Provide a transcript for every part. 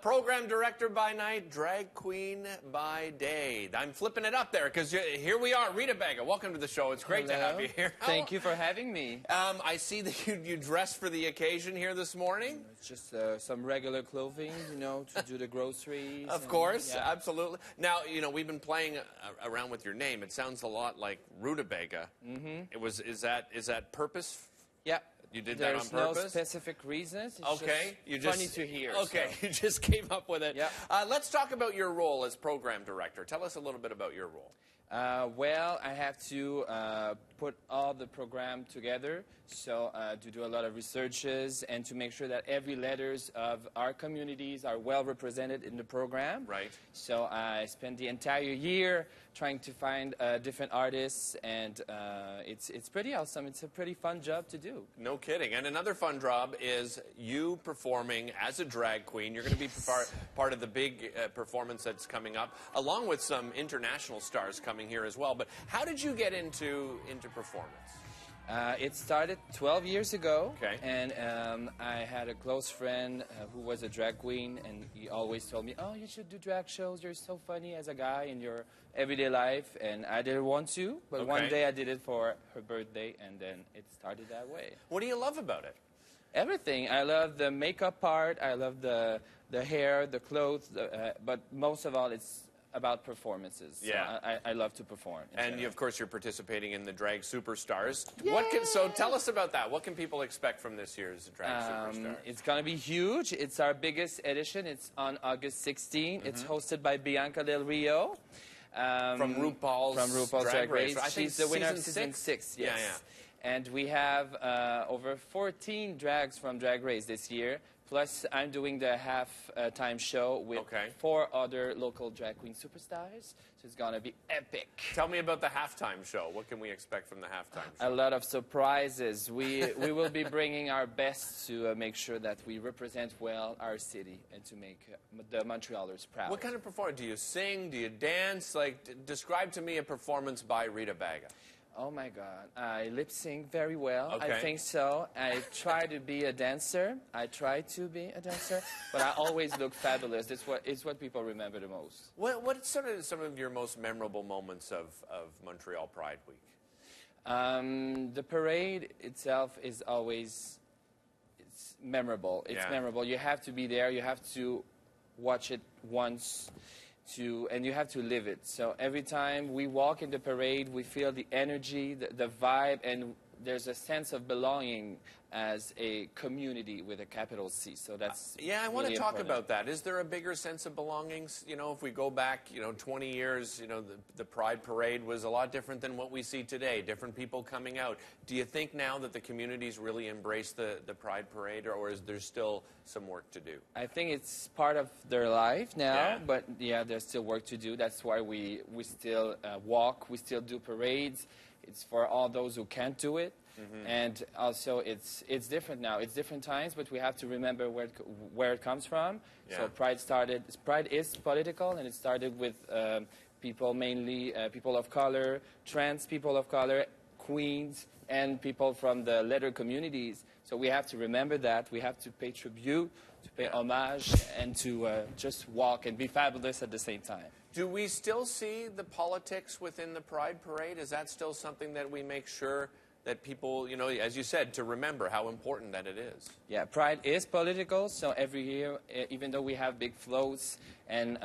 Program director by night, drag queen by day. I'm flipping it up there because here we are. Rita Baga, welcome to the show. It's great to have you here. Thank you for having me. I see that you dressed for the occasion here this morning. It's just some regular clothing, to do the groceries. Of course, yeah. Absolutely. Now, we've been playing around with your name. It sounds a lot like Rita Baga. Mm-hmm. Is that purpose? Yeah. You did that on purpose? There's no specific reasons. It's funny to hear. Okay, so. You just came up with it. Yeah. Let's talk about your role as program director. Tell us a little bit about your role. Well, I have to put all the program together, so to do a lot of researches and to make sure that every letters of our communities are well represented in the program. Right. So I spent the entire year trying to find different artists, and it's pretty awesome. It's a pretty fun job to do. No kidding. And another fun job is you performing as a drag queen. You're going to be part of the big performance that's coming up, along with some international stars coming here as well. But how did you get into performance? It started 12 years ago, okay. And I had a close friend who was a drag queen, and he always told me, oh, you should do drag shows, you're so funny as a guy in your everyday life, and I didn't want to, but okay. One day I did it for her birthday, and then it started that way. What do you love about it? Everything. I love the makeup part, I love the hair, the clothes, but most of all, it's about performances. Yeah. So I love to perform. And of course, you're participating in the Drag Superstars. Yay! So tell us about that. What can people expect from this year's Drag Superstars? It's going to be huge. It's our biggest edition. It's on August 16. Mm-hmm. It's hosted by Bianca Del Rio. From RuPaul's Drag Race. I think she's the winner of season 6. Yes. Yeah. And we have over 14 drags from Drag Race this year. Plus, I'm doing the half-time show with 4 other local drag queen superstars. So it's going to be epic. Tell me about the halftime show. What can we expect from the halftime show? A lot of surprises. We will be bringing our best to make sure that we represent well our city and to make the Montrealers proud. What kind of performance? Do you sing? Do you dance? Describe to me a performance by Rita Baga. Oh, my God. I lip-sync very well. Okay. I think so. I try to be a dancer. But I always look fabulous. It's what people remember the most. What's sort of some of your most memorable moments of Montreal Pride Week? The parade itself is always memorable. It's memorable. You have to be there. You have to watch it once. And you have to live it. So every time we walk in the parade, we feel the energy, the vibe, and there's a sense of belonging as a community with a capital C. So that's I want really to talk important. about that. Is there a bigger sense of belongings? If we go back, 20 years, the Pride Parade was a lot different than what we see today. Different people coming out. Do you think now that the communities really embrace the Pride Parade, or is there still some work to do? I think it's part of their life now, but there's still work to do. That's why we still walk, we still do parades. It's for all those who can't do it. Mm-hmm. And also, it's different now. It's different times, but we have to remember where it comes from. Yeah. So Pride is political, and it started with people, mainly people of color, trans people of color, queens, and people from the letter communities. So we have to remember that. We have to pay tribute, to pay homage, and to just walk and be fabulous at the same time. Do we still see the politics within the Pride Parade? Is that still something that we make sure that people, as you said, to remember how important that it is? Yeah, Pride is political, so every year, even though we have big floats and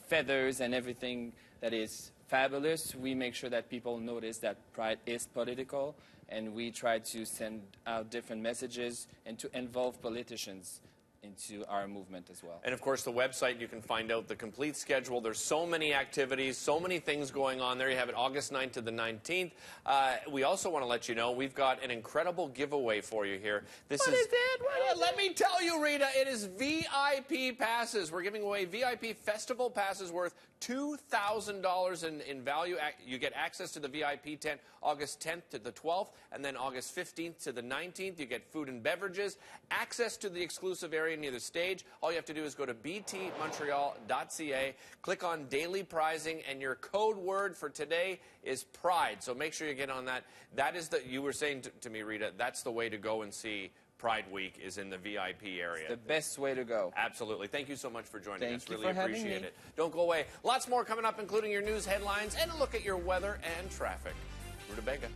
feathers and everything that is fabulous, we make sure that people notice that Pride is political, and we try to send out different messages and to involve politicians into our movement as well. And of course, the website, you can find out the complete schedule. There's so many activities, so many things going on there. You have it August 9th to the 19th. We also want to let you know we've got an incredible giveaway for you here. What is it? Let me tell you, Rita, it is VIP passes. We're giving away VIP festival passes worth $2,000 in value. You get access to the VIP tent August 10th to the 12th, and then August 15th to the 19th. You get food and beverages, access to the exclusive area near the stage. All you have to do is go to btmontreal.ca, click on daily prizing, and your code word for today is pride. So make sure you get on that. That is you were saying to me, Rita, that's the way to go and see Pride Week is in the VIP area. The best way to go. Absolutely. Thank you so much for joining us. Thank you Really for having appreciate me. it. Don't go away. Lots more coming up, including your news headlines and a look at your weather and traffic. Rita Baga.